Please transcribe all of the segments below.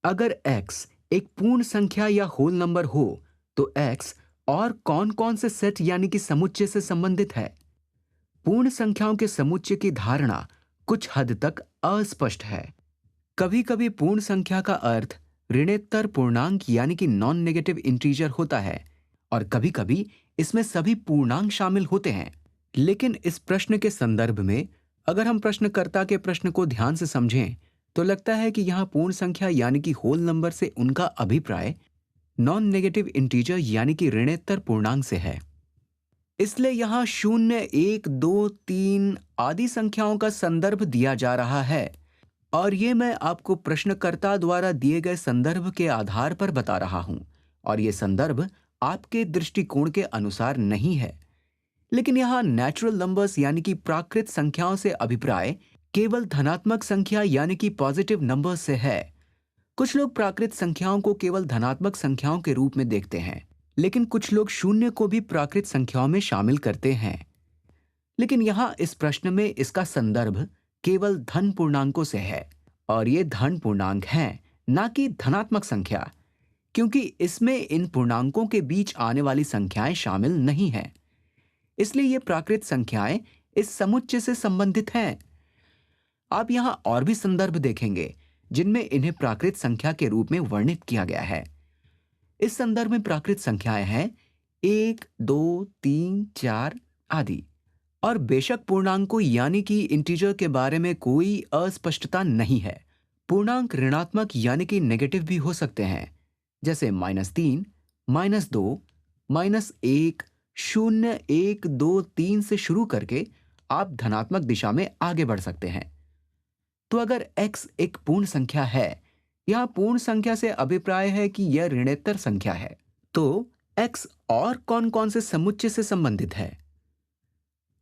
अगर x एक पूर्ण संख्या या होल नंबर हो तो x और कौन कौन से सेट यानी कि समुच्चय से संबंधित है? पूर्ण संख्याओं के समुच्चय की धारणा कुछ हद तक अस्पष्ट है। कभी कभी पूर्ण संख्या का अर्थ ऋणोत्तर पूर्णांक यानी कि नॉन नेगेटिव इंटीजर होता है और कभी कभी इसमें सभी पूर्णांक शामिल होते हैं। लेकिन इस प्रश्न के संदर्भ में अगर हम प्रश्नकर्ता के प्रश्न को ध्यान से समझें तो लगता है कि यहाँ पूर्ण संख्या यानी कि होल नंबर से उनका अभिप्राय नॉन नेगेटिव इंटीजर यानी कि ऋणोत्तर पूर्णांक से है। इसलिए यहाँ 0, 1, 2, 3 आदि संख्याओं का संदर्भ दिया जा रहा है और ये मैं आपको प्रश्नकर्ता द्वारा दिए गए संदर्भ के आधार पर बता रहा हूं और ये संदर्भ आपके दृष्टिकोण के अनुसार नहीं है। लेकिन यहाँ नेचुरल नंबर्स यानी कि प्राकृत संख्याओं से अभिप्राय केवल धनात्मक संख्या यानी कि पॉजिटिव नंबर्स से है। कुछ लोग प्राकृत संख्याओं को केवल धनात्मक संख्याओं के रूप में देखते हैं, लेकिन कुछ लोग शून्य को भी प्राकृत संख्याओं में शामिल करते हैं। लेकिन यहाँ इस प्रश्न में इसका संदर्भ केवल धन पूर्णांकों से है और ये धन पूर्णांक हैं, ना कि धनात्मक संख्या, क्योंकि इसमें इन पूर्णांकों के बीच आने वाली संख्याएं शामिल नहीं हैं। इसलिए ये प्राकृत संख्याएं इस समुच्चय से संबंधित हैं। आप यहाँ और भी संदर्भ देखेंगे जिनमें इन्हें प्राकृत संख्या के रूप में वर्णित किया गया है। इस संदर्भ में प्राकृत संख्याएं हैं 1, 2, 3, 4 आदि। और बेशक पूर्णांकों यानी कि इंटीजर के बारे में कोई अस्पष्टता नहीं है। पूर्णांक ऋणात्मक यानी कि नेगेटिव भी हो सकते हैं, जैसे -3, -2, -1, 0, 1, 2, 3 से शुरू करके आप धनात्मक दिशा में आगे बढ़ सकते हैं। तो अगर x एक पूर्ण संख्या है, यहां पूर्ण संख्या से अभिप्राय है कि यह ऋणोत्तर संख्या है, तो x और कौन कौन से समुच्चय से संबंधित है?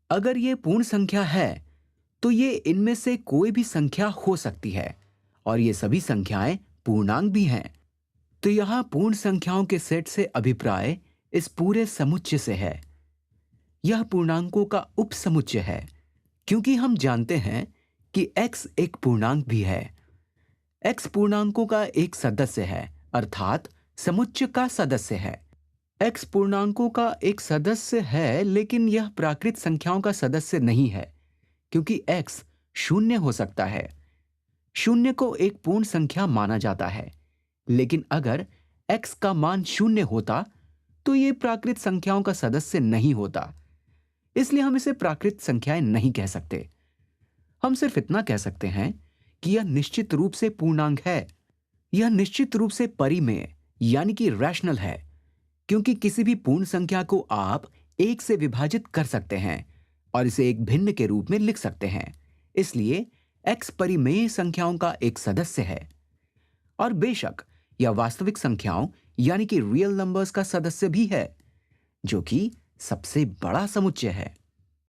अगर ये पूर्ण संख्या है तो ये इनमें से कोई भी संख्या हो सकती है और ये सभी संख्याएं पूर्णांक भी हैं। तो यहां पूर्ण संख्याओं के सेट से अभिप्राय इस पूरे समुच्चय से है। यह पूर्णांकों का उपसमुच्चय है, क्योंकि हम जानते हैं कि x एक पूर्णांक भी है। x पूर्णांकों का एक सदस्य है, अर्थात समुच्चय का सदस्य है। x पूर्णांकों का एक सदस्य है, लेकिन यह प्राकृत संख्याओं का सदस्य नहीं है, क्योंकि x शून्य हो सकता है। शून्य को एक पूर्ण संख्या माना जाता है, लेकिन अगर x का मान शून्य होता तो ये प्राकृत संख्याओं का सदस्य नहीं होता। इसलिए हम इसे प्राकृत संख्याएं नहीं कह सकते। हम सिर्फ इतना कह सकते हैं कि यह निश्चित रूप से पूर्णांक है। यह निश्चित रूप से परिमेय यानी कि रैशनल है, क्योंकि किसी भी पूर्ण संख्या को आप 1 से विभाजित कर सकते हैं और इसे एक भिन्न के रूप में लिख सकते हैं। इसलिए x परिमेय संख्याओं का एक सदस्य है। और बेशक यह वास्तविक संख्याओं यानी कि रियल नंबर्स का सदस्य भी है, जो कि सबसे बड़ा समुच्चय है।